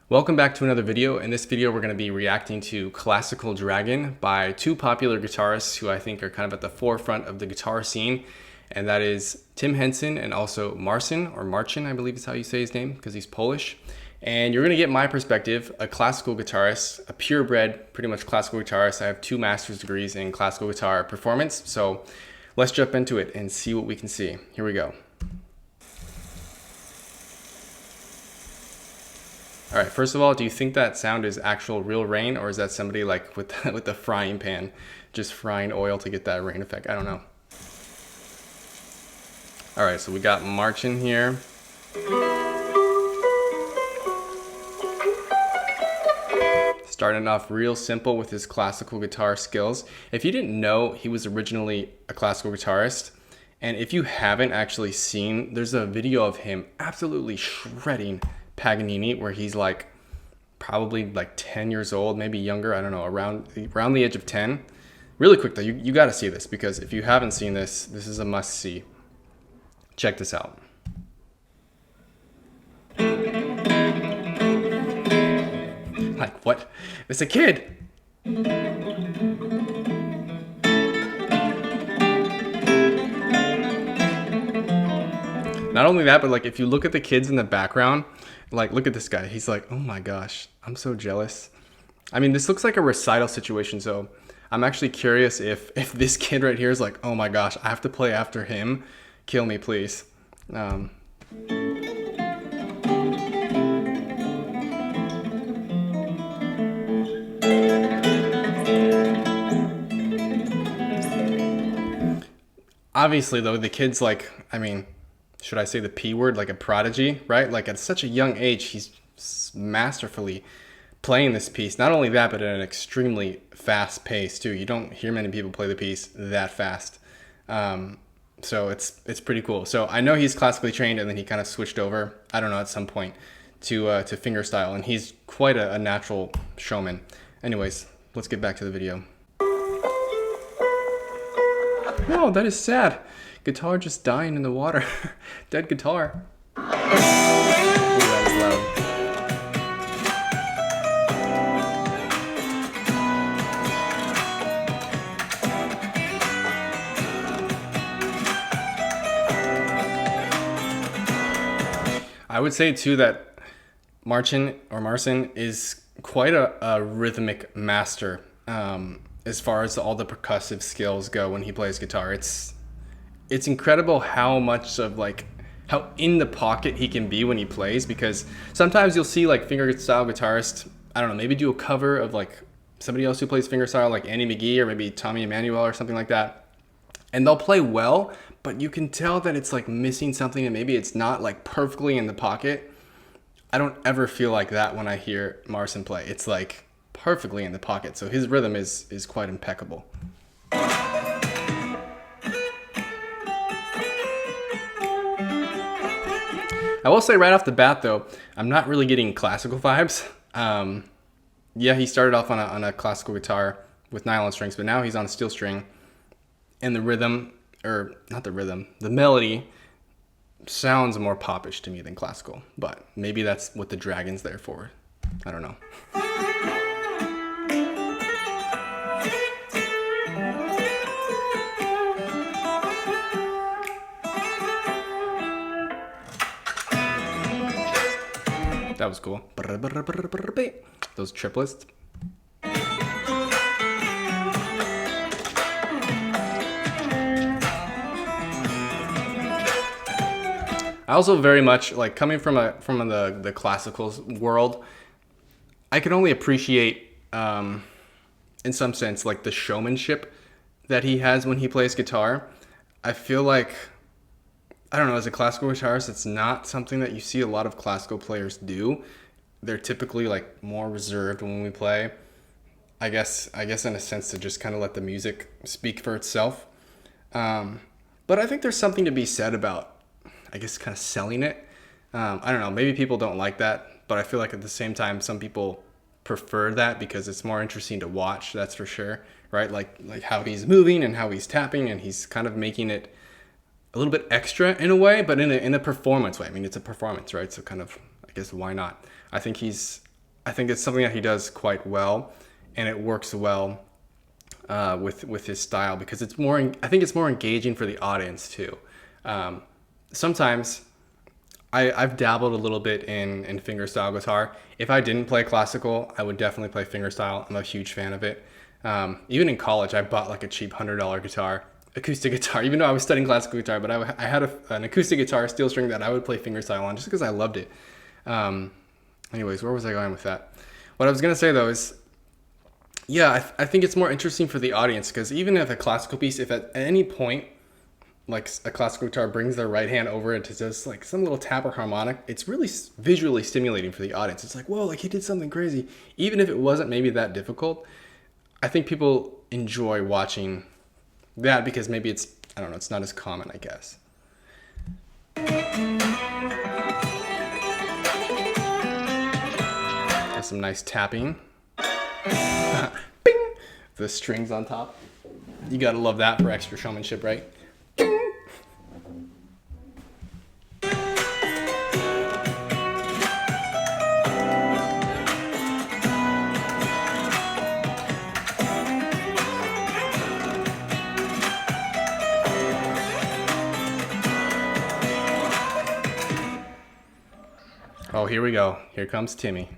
Welcome back to another video. In this video, we're going to be reacting to Classical Dragon by two popular guitarists who I think are kind of at the forefront of the guitar scene. And that is Tim Henson and also Marcin, or Marcin, I believe is how you say his name because he's Polish. And you're going to get my perspective, a classical guitarist, a purebred, pretty much classical guitarist. I have 2 master's degrees in classical guitar performance. So let's jump into it and see what we can see. Here we go. All right, first of all, do you think that sound is actual real rain, or is that somebody like with the frying pan just frying oil to get that rain effect? I don't know. All right, so we got Marcin here. Starting off real simple with his classical guitar skills. If you didn't know, he was originally a classical guitarist. And if you haven't actually seen, there's a video of him absolutely shredding Paganini where he's like probably like 10 years old, maybe younger, I don't know, around the age of 10. Really quick though, you got to see this, because if you haven't seen this, this is a must see. Check this out. Like, what? It's a kid. Not only that, but like if you look at the kids in the background, like look at this guy. He's like, oh my gosh, I'm so jealous. I mean, this looks like a recital situation, so I'm actually curious if this kid right here is like, oh my gosh, I have to play after him. Kill me, please. Obviously, though, the kid's like, I mean, should I say the P word, like a prodigy, right? Like at such a young age, he's masterfully playing this piece. Not only that, but at an extremely fast pace too. You don't hear many people play the piece that fast. So it's pretty cool. So I know he's classically trained, and then he kind of switched over, I don't know, at some point to fingerstyle, and he's quite a natural showman. Anyways, let's get back to the video. Whoa, that is sad. Guitar just dying in the water. Dead guitar. Ooh, that is loud. I would say too that Marcin is quite a rhythmic master as far as all the percussive skills go when he plays guitar. It's incredible how much of like how in the pocket he can be when he plays, because sometimes you'll see like fingerstyle guitarists, I don't know, maybe do a cover of like somebody else who plays fingerstyle, like Andy McGee or maybe Tommy Emmanuel or something like that, and they'll play well, but you can tell that it's like missing something, and maybe it's not like perfectly in the pocket. I don't ever feel like that when I hear Marcin play. It's like perfectly in the pocket, so his rhythm is quite impeccable. I will say right off the bat though, I'm not really getting classical vibes. Yeah, he started off on a classical guitar with nylon strings, but now he's on steel string, and the rhythm, or not the rhythm, the melody sounds more popish to me than classical, but maybe that's what the Dragon's there for. I don't know. That was cool. Those triplets. I also very much like, coming from the classical world, I can only appreciate in some sense like the showmanship that he has when he plays guitar. I feel like, I don't know, as a classical guitarist, it's not something that you see a lot of classical players do. They're typically like more reserved when we play. I guess in a sense to just kind of let the music speak for itself. But I think there's something to be said about, I guess, kind of selling it. I don't know, maybe people don't like that, but I feel like at the same time, some people prefer that because it's more interesting to watch, that's for sure, right? Like how he's moving and how he's tapping, and he's kind of making it a little bit extra in a way, but in a performance way. I mean, it's a performance, right? So kind of, I guess, why not? I think he's I think it's something that he does quite well, and it works well with his style because it's more. I think it's more engaging for the audience too. Sometimes I've dabbled a little bit in fingerstyle guitar. If I didn't play classical, I would definitely play fingerstyle. I'm a huge fan of it. Even in college, I bought like a cheap $100 guitar, acoustic guitar, even though I was studying classical guitar, but I had an acoustic guitar, steel string, that I would play fingerstyle on just because I loved it. Anyways, where was I going with that? What I was going to say though is, yeah, I think it's more interesting for the audience because even if a classical piece, if at any point, like a classical guitar brings their right hand over it to just like some little tap or harmonic, it's really visually stimulating for the audience. It's like, whoa, like he did something crazy. Even if it wasn't maybe that difficult, I think people enjoy watching that because maybe it's, I don't know, it's not as common, I guess. That's some nice tapping. Bing! The strings on top. You gotta love that for extra showmanship, right? Oh, here we go. Here comes Timmy.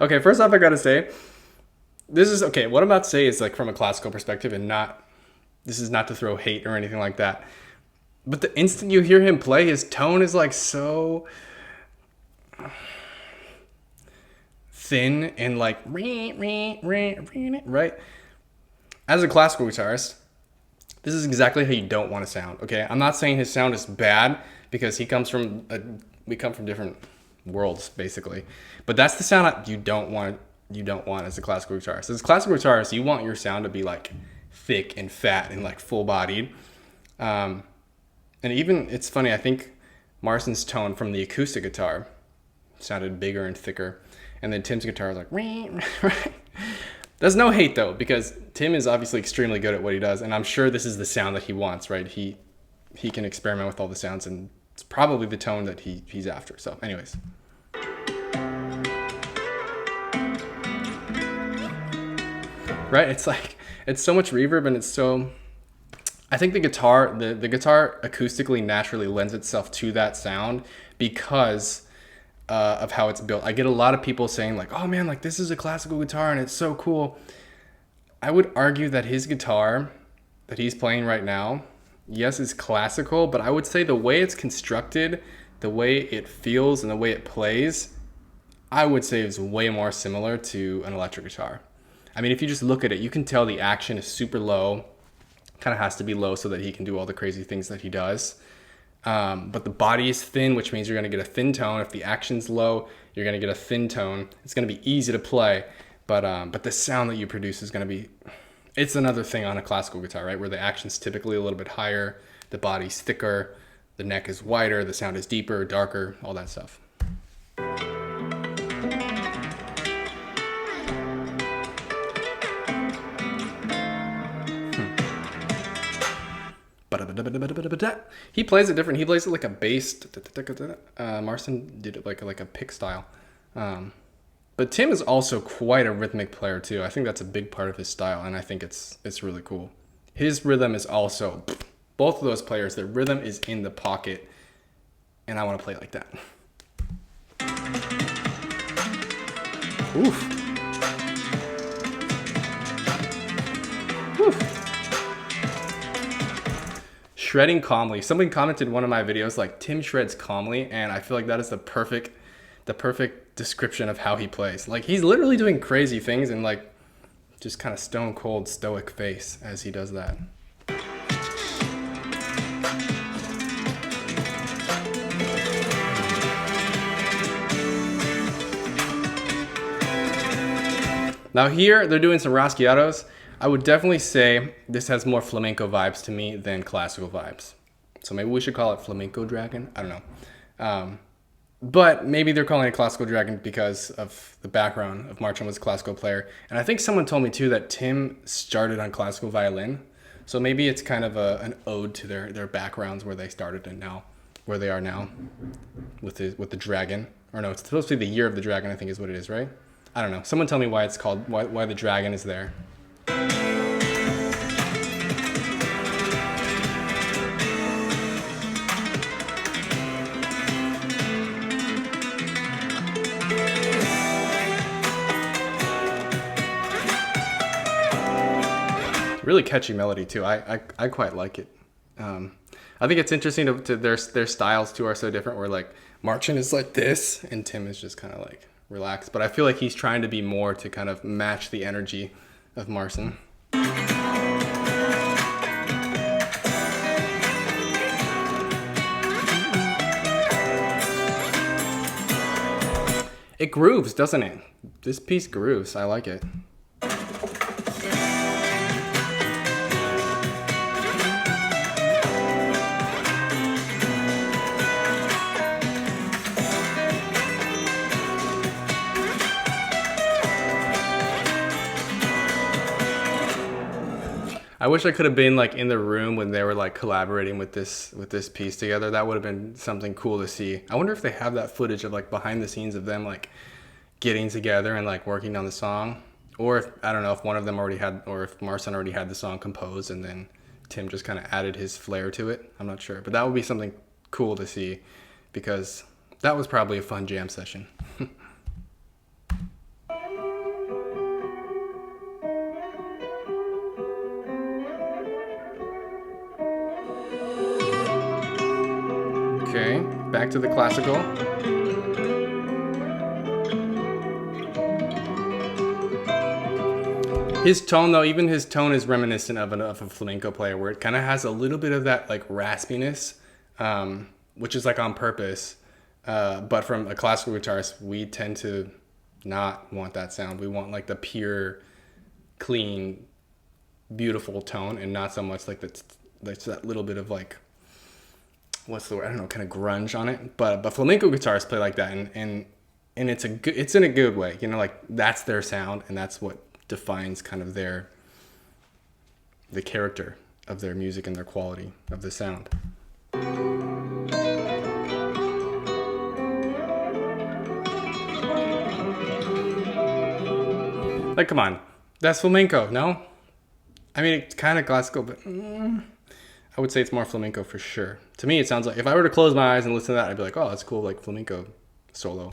Okay, first off, I gotta say, this is, okay, what I'm about to say is like from a classical perspective and not, this is not to throw hate or anything like that. But the instant you hear him play, his tone is like so thin and like, right? As a classical guitarist, this is exactly how you don't want to sound, okay? I'm not saying his sound is bad because we come from different worlds, basically. But that's the sound that you don't want as a classical guitarist. As a classical guitarist, you want your sound to be like thick and fat and like full-bodied. And even, it's funny, I think Marcin's tone from the acoustic guitar sounded bigger and thicker. And then Tim's guitar was like, right? There's no hate though, because Tim is obviously extremely good at what he does, and I'm sure this is the sound that he wants, right? He can experiment with all the sounds, and it's probably the tone that he's after. So anyways. Right? It's like, it's so much reverb, and it's so, I think the guitar acoustically naturally lends itself to that sound because of how it's built. I get a lot of people saying like, oh man, like this is a classical guitar and it's so cool. I would argue that his guitar that he's playing right now, yes, is classical, but I would say the way it's constructed, the way it feels and the way it plays, I would say is way more similar to an electric guitar. I mean, if you just look at it, you can tell the action is super low, kind of has to be low so that he can do all the crazy things that he does. But the body is thin, which means you're going to get a thin tone. If the action's low, you're going to get a thin tone. It's going to be easy to play, but the sound that you produce is going to be, it's another thing on a classical guitar, right? Where the action's typically a little bit higher, the body's thicker, the neck is wider, the sound is deeper, darker, all that stuff. He plays it different. He plays it like a bass. Marcin did it like a pick style. But Tim is also quite a rhythmic player too. I think that's a big part of his style, and I think it's really cool. His rhythm is also, both of those players, their rhythm is in the pocket, and I want to play like that. Oof. Oof. Shredding calmly. Somebody commented in one of my videos like, Tim shreds calmly, and I feel like that is the perfect description of how he plays. Like, he's literally doing crazy things and like just kind of stone cold stoic face as he does that. Now here they're doing some rasgueados. I would definitely say this has more flamenco vibes to me than classical vibes. So maybe we should call it Flamenco Dragon. I don't know. But maybe they're calling it Classical Dragon because of the background of Marcin was a classical player. And I think someone told me too that Tim started on classical violin. So maybe it's kind of an ode to their backgrounds where they started and now where they are now with the dragon. Or no, it's supposed to be the year of the dragon, I think is what it is, right? I don't know. Someone tell me why it's called, why the dragon is there. Really catchy melody too. I quite like it. I think it's interesting to their styles too are so different. Where like Marcin is like this, and Tim is just kind of like relaxed. But I feel like he's trying to be more to kind of match the energy of Marcin. It grooves, doesn't it? This piece grooves. I like it. I wish I could have been like in the room when they were like collaborating with this piece together. That would have been something cool to see. I wonder if they have that footage of like behind the scenes of them like getting together and like working on the song, or if I don't know if one of them already had, or if Marcin already had the song composed and then Tim just kind of added his flair to it. I'm not sure, but that would be something cool to see because that was probably a fun jam session. Okay, back to the classical. His tone, though, even his tone is reminiscent of a flamenco player, where it kind of has a little bit of that like raspiness, which is like on purpose. But from a classical guitarist, we tend to not want that sound. We want like the pure, clean, beautiful tone, and not so much like that little bit of like, what's the word? I don't know, kind of grunge on it. But flamenco guitarists play like that, and it's in a good way. You know, like that's their sound, and that's what defines kind of the character of their music and their quality of the sound. Like, come on, that's flamenco, no? I mean, it's kind of classical, but I would say it's more flamenco for sure. To me, it sounds like if I were to close my eyes and listen to that, I'd be like, oh, that's cool, like flamenco solo.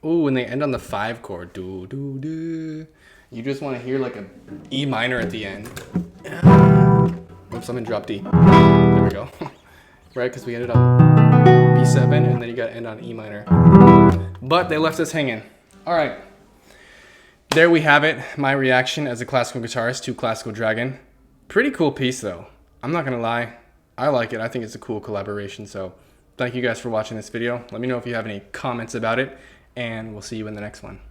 Ooh, and they end on the 5 chord. Do, do, do. You just want to hear like a E minor at the end. Oops, I'm in drop D. There we go. Right, because we ended on B7, and then you got to end on E minor. But they left us hanging. All right. There we have it. My reaction as a classical guitarist to Classical Dragon. Pretty cool piece, though. I'm not going to lie. I like it. I think it's a cool collaboration. So thank you guys for watching this video. Let me know if you have any comments about it, and we'll see you in the next one.